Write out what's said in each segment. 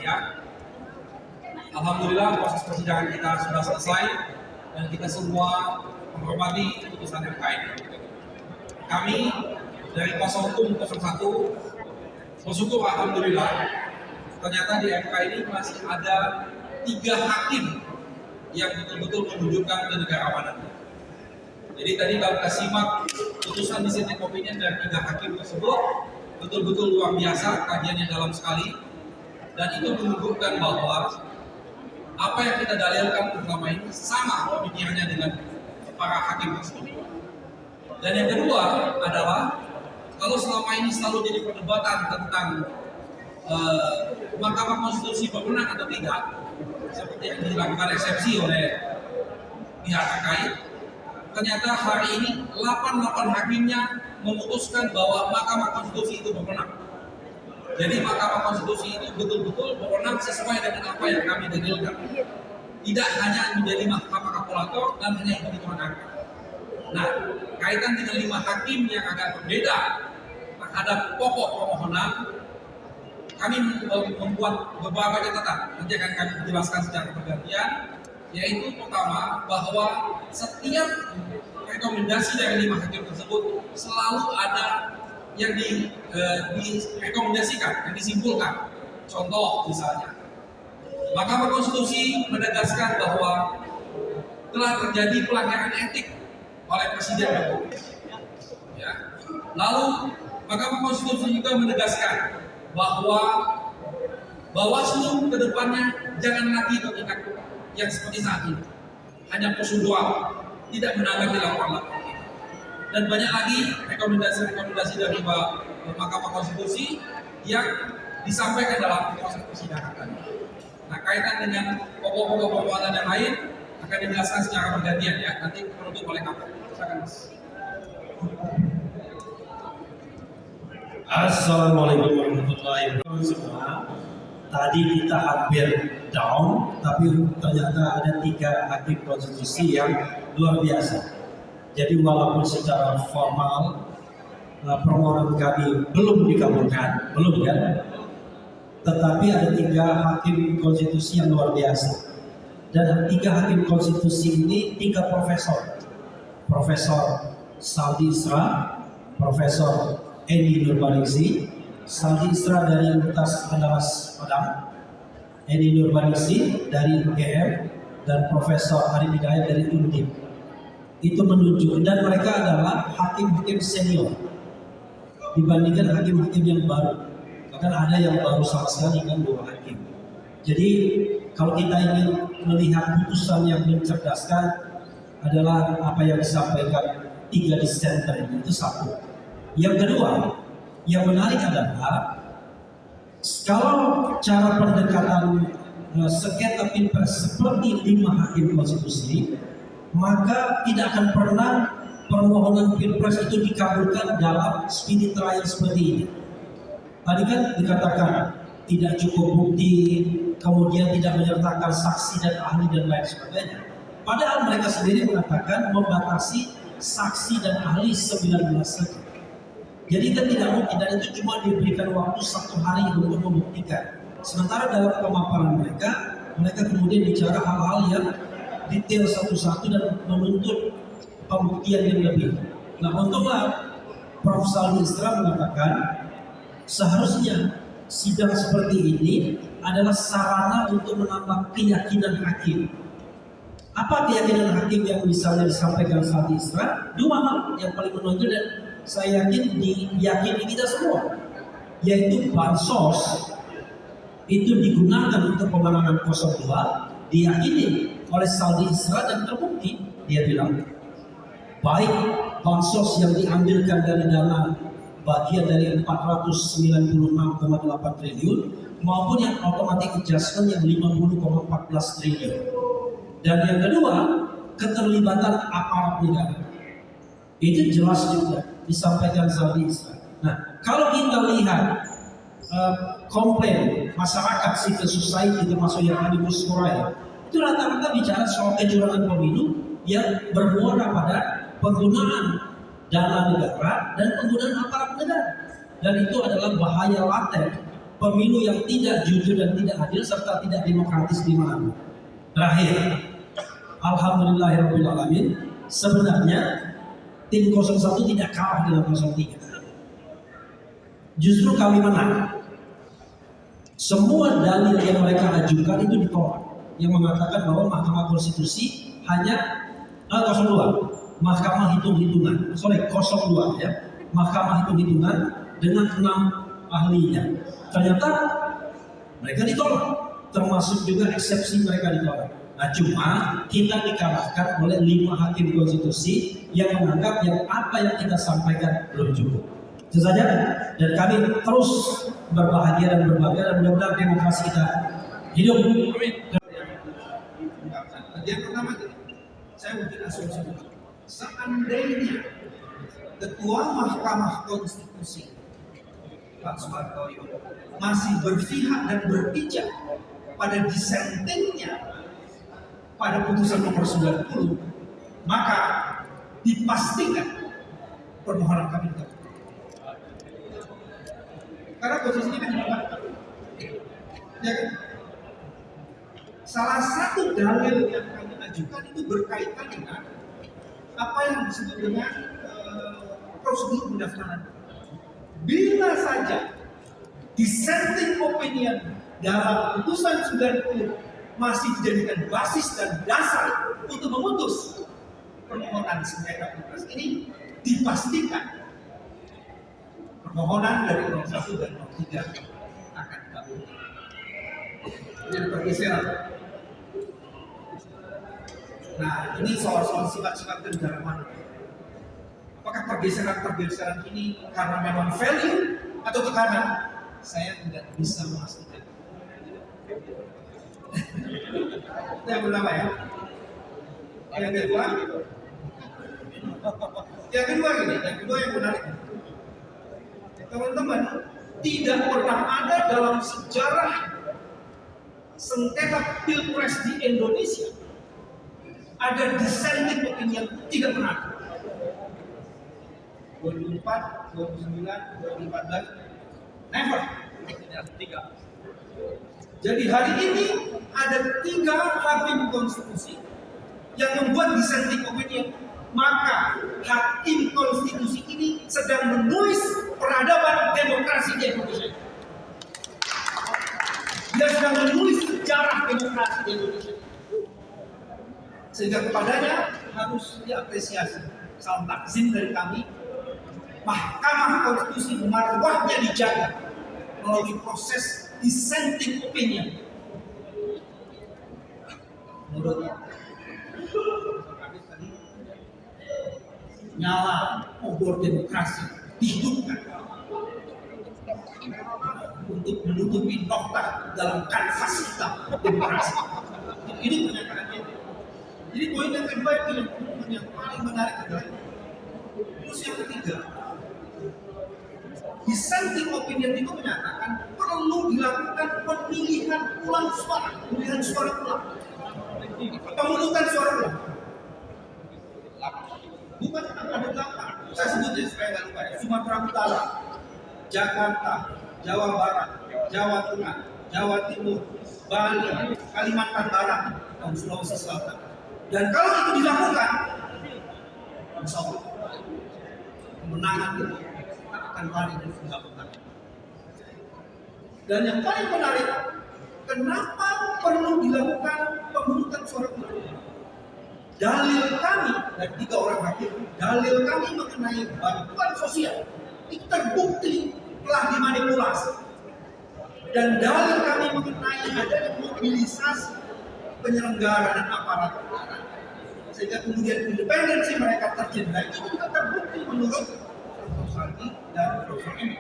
Ya, alhamdulillah proses persidangan kita sudah selesai dan kita semua menghormati putusan MK ini. Kami dari kuasa hukum 01 bersyukur alhamdulillah ternyata di MK ini masih ada 3 hakim yang betul-betul menunjukkan kenegarawanan. Jadi tadi kalau kita simak putusan dissenting opinion dari 3 hakim tersebut betul-betul luar biasa, kajiannya dalam sekali, dan itu menunjukkan bahwa apa yang kita dalilkan selama ini sama pemikirannya dengan para hakim tersebut. Dan yang kedua adalah kalau selama ini selalu jadi perdebatan tentang Mahkamah Konstitusi berwenang atau tidak, seperti yang dilakukan eksepsi oleh pihak terkait, ternyata hari ini 88 hakimnya memutuskan bahwa Mahkamah Konstitusi itu berwenang. Jadi Mahkamah Konstitusi itu betul-betul berwenang sesuai dengan apa yang kami dalilkan. Tidak hanya menjadi mahkamah kalkulator dan hanya hitung-hitungan angka. Nah, kaitan dengan 5 hakim yang agak berbeda terhadap pokok permohonan, kami membuat beberapa catatan. Nanti akan kami jelaskan secara bergantian. Yaitu pertama, bahwa setiap rekomendasi dari 5 hakim tersebut selalu ada yang direkomendasikan, yang disimpulkan. Contoh misalnya, Mahkamah Konstitusi menegaskan bahwa telah terjadi pelanggaran etik oleh Presiden Jokowi. Ya. Lalu Mahkamah Konstitusi juga menegaskan bahwa Bawaslu ke depannya jangan lagi bertindak yang seperti saat ini, hanya prosedural, tidak menanggapi laporan-laporan. Dan banyak lagi rekomendasi-rekomendasi dari Mahkamah Konstitusi yang disampaikan dalam proses persidangan tadi. Nah, kaitan dengan pokok-pokok permohonan yang lain akan dijelaskan secara bergantian ya, nanti penutup oleh Kapolri. Silakan Mas. Assalamualaikum warahmatullahi wabarakatuh semua. Tadi kita hampir down, tapi ternyata ada 3 hakim konstitusi yang luar biasa. Jadi walaupun secara formal permohonan kami belum dikabulkan, belum kan? Tetapi ada 3 hakim konstitusi yang luar biasa. Dan 3 hakim konstitusi ini 3 profesor. Profesor Saldi Isra, Profesor Edi Nurbaningsi. Saldi Isra dari Universitas Andalas Padang, Edi Nurbaningsi dari UGM, dan Profesor Arif Hidayat dari Undip. Itu menunjukkan, dan mereka adalah hakim-hakim senior dibandingkan hakim-hakim yang baru. Bahkan ada yang baru sama sekali kan 2 hakim. Jadi kalau kita ingin melihat putusan yang mencerdaskan adalah apa yang disampaikan 3 dissenter ini, itu satu. Yang kedua, yang menarik adalah kalau cara pendekatan sengketa pilpres seperti 5 hakim konstitusi, maka tidak akan pernah permohonan pilpres itu dikabulkan dalam speedy trial seperti ini. Tadi kan dikatakan tidak cukup bukti, kemudian tidak menyertakan saksi dan ahli dan lain sebagainya. Padahal mereka sendiri mengatakan membatasi saksi dan ahli 19 saja. Jadi kan tidak mungkin, dan itu cuma diberikan waktu 1 hari untuk membuktikan. Sementara dalam pemaparan mereka kemudian bicara hal-hal yang detail satu-satu dan menuntut pembuktian yang lebih. Nah, untunglah Prof. Saldi Isra mengatakan seharusnya sidang seperti ini adalah sarana untuk menambah keyakinan hakim. Apa keyakinan hakim yang misalnya disampaikan Saldi Isra? 2 hal yang paling menonjol dan saya yakin diyakini kita semua, yaitu bansos itu digunakan untuk pemenangan 02, diyakini oleh Saldi Isra dan terbukti. Dia bilang baik bansos yang diambilkan dari dana bagian dari 496,8 triliun maupun yang automatic adjustment yang 50,14 triliun. Dan yang kedua, keterlibatan aparat negara. Itu jelas juga disampaikan Saldi Isra. Nah, kalau kita lihat komplain masyarakat civil society termasuk yang Animus Korea, itu rata-rata bicara soal kecurangan pemilu yang bermuara pada penggunaan dana negara dan penggunaan aparat negara. Dan itu adalah bahaya laten pemilu yang tidak jujur dan tidak adil serta tidak demokratis di mana. Terakhir, alhamdulillahirobbilalamin, sebenarnya tim 01 tidak kalah dengan 03. Justru kami menang. Semua dalil yang mereka ajukan itu ditolak, yang mengatakan bahwa Mahkamah Konstitusi hanya 02, Mahkamah hitung-hitungan, 02 ya, Mahkamah hitung-hitungan dengan 6 ahlinya. Ternyata mereka ditolak, termasuk juga eksepsi mereka ditolak. Nah, cuma kita dikalahkan oleh 5 hakim konstitusi yang menganggap yang apa yang kita sampaikan belum cukup. Itu saja, dan kami terus berbahagia dan berbangga dan mudah-mudahan demokrasi kita hidup. Yang pertama, saya mungkin asumsi seandainya Ketua Mahkamah Konstitusi Pak Soeharto masih berpihak dan berpijak pada dissentingnya pada putusan nomor 90, maka dipastikan permohonan kami ditolak. Karena posisinya kan dibatalkan. Ya kan? Salah satu dalil yang kami ajukan itu berkaitan dengan apa yang disebut dengan prosedur pendaftaran. Bila saja dissenting opinion dalam putusan 90 masih dijadikan basis dan dasar untuk memutus permohonan sengketa pilpres ini, dipastikan permohonan dari 01 dan 03 akan dikabulkan. Ini pergeseran. Nah, ini soal sifat-sifat kedalaman. Apakah pergeseran ini karena memang value atau tekanan? Saya tidak bisa memastikan. Itu yang pertama ya. Yang kedua yang menarik. Teman-teman, tidak pernah ada dalam sejarah sengketa pilpres di Indonesia ada dissenting opinion, tidak pernah. 2004, 2009, 2014, never. Jadi hari ini ada 3 hakim konstitusi yang membuat dissenting opinion. Maka hakim konstitusi ini sedang menulis peradaban demokrasi di Indonesia. Dia sedang menulis sejarah demokrasi di Indonesia. Sehingga kepadanya harus diapresiasi. Salam takzim dari kami. Mahkamah Konstitusi marwahnya dijaga melalui proses dissenting opinion. Menurutnya, nyala obor demokrasi dihidupkan untuk menutupi nokta dalam kanvas hitam demokrasi. Ini pernyataannya. Jadi poin yang kedua itu yang paling menarik adalah terus yang ketiga, dissenting opinion itu menyatakan perlu dilakukan pemilihan suara ulang, pemungutan suara ulang. Bukan ada 8. Saya sebut ya supaya nggak lupa ya. Sumatera Utara, Jakarta, Jawa Barat, Jawa Tengah, Jawa Timur, Bali, Kalimantan Barat, dan Sulawesi Selatan. Dan kalau itu dilakukan, insya Allah kemenangan itu akan lari dari penggabutan. Dan yang paling menarik, kenapa perlu dilakukan pemungutan suara ulang? Dalil kami dan 3 orang hakim, dalil kami mengenai bantuan sosial itu terbukti telah dimanipulasi. Dan dalil kami mengenai adanya mobilisasi penyelenggara dan aparat negara, sehingga kemudian independensi mereka tercederai, itu juga terbukti menurut Prof. Sandi dan Prof. Emil.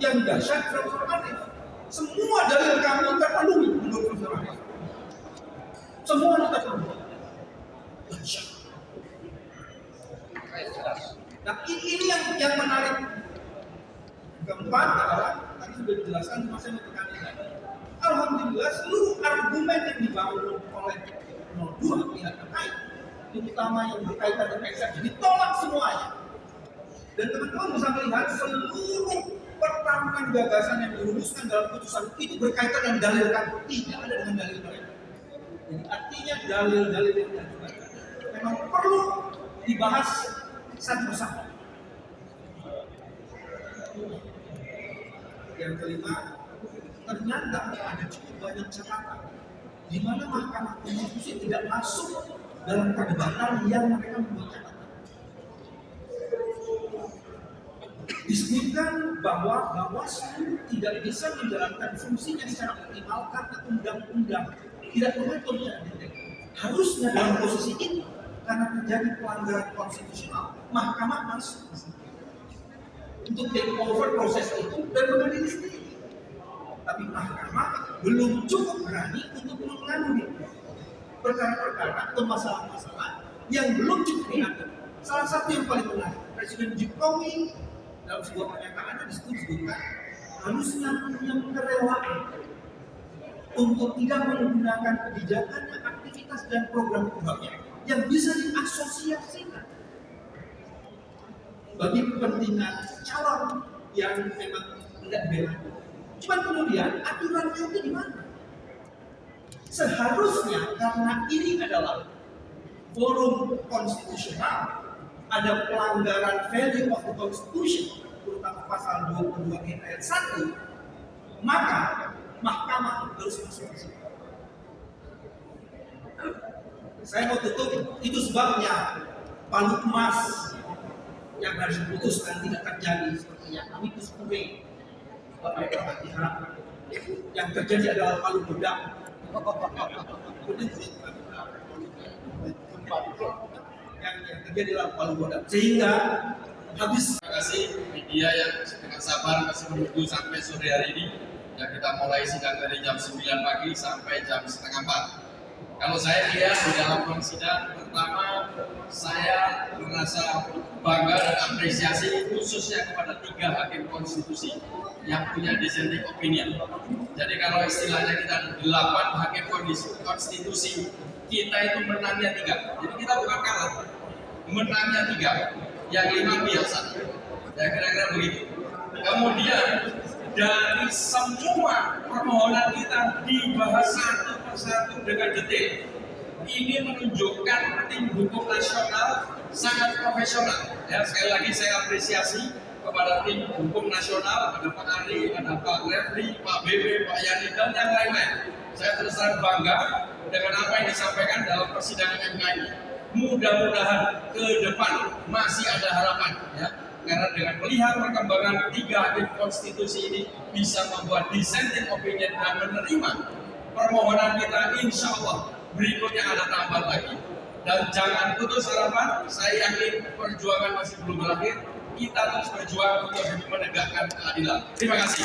Yang dahsyat Prof. Arif, semua dalil kami terpenuhi menurut Prof. Arif. Semua terpenuhi. Dahsyat. Nah, ini yang menarik. Keempat adalah tadi sudah dijelaskan, cuma saya mau tekankan lagi. Alhamdulillah seluruh argumen yang dibangun oleh 02 pihak terkait, terutama yang berkaitan dengan eksepsi, ditolak semuanya. Dan teman-teman bisa melihat seluruh pertarungan gagasan yang dirumuskan dalam putusan itu berkaitan dengan dalil kami, tidak ada dengan dalil mereka. Jadi artinya dalil-dalil yang diajukan memang perlu dibahas satu persatu. Yang kelima, ternyata ada cukup banyak catatan di mana Mahkamah Konstitusi tidak masuk dalam perdebatan yang mereka membuat catatan. Disebutkan bahwa Bawaslu tidak bisa menjalankan fungsinya secara optimal karena undang-undang tidak mengatur secara detail. Harusnya dalam posisi ini karena terjadi pelanggaran konstitusional, Mahkamah masuk untuk take over proses itu dan mengadili sendiri. Tapi Mahkamah belum cukup berani untuk mengadili perkara-perkara atau masalah-masalah yang belum cukup diatur. Salah satu yang paling menarik, Presiden Jokowi dalam sebuah pernyataannya disebutkan harusnya punya kerelaan untuk tidak menggunakan kebijakannya, aktivitas dan program-programnya yang bisa diasosiasikan bagi kepentingan calon yang memang tidak bela. Cuma kemudian aturannya itu di mana? Seharusnya karena ini adalah forum konstitusional, ada pelanggaran value of the constitution, terutama pasal 22 ayat 1, maka Mahkamah harus masuk ke situ. Saya mau tutup, itu sebabnya palu emas yang harus diputuskan tidak terjadi seperti yang amicus curiae. Yang terjadi adalah palu bedak. Yang terjadi adalah palu bedak. Sehingga habis. Terima kasih media yang dengan sabar masih menunggu sampai sore hari ini. Yang kita mulai sidang dari jam 9 pagi sampai jam setengah 4. Kalau saya lihat di dalam ruang sidang, pertama saya merasa bangga dan apresiasi khususnya kepada 3 hakim konstitusi yang punya dissenting opinion. Jadi kalau istilahnya kita ada 8 hakim konstitusi, kita itu menangnya 3. Jadi kita bukan kalah, menangnya 3, yang 5 biasa. Ya kira-kira begitu. Kemudian dari semua permohonan kita dibahas satu persatu dengan detail. Ini menunjukkan tim hukum nasional sangat profesional. Ya, sekali lagi saya apresiasi kepada tim hukum nasional, ada Pak Ari, ada Pak Refli, Pak BB, Pak Yani, dan yang lain-lain. Saya terus terang bangga dengan apa yang disampaikan dalam persidangan MK ini. Mudah-mudahan ke depan masih ada harapan, ya. Karena dengan melihat perkembangan 3 hakim konstitusi ini bisa membuat dissenting opinion dan menerima permohonan kita, insya Allah berikutnya ada tambahan lagi. Dan jangan putus harapan, saya yakin perjuangan masih belum berakhir. Kita terus berjuang untuk menegakkan keadilan. Terima kasih.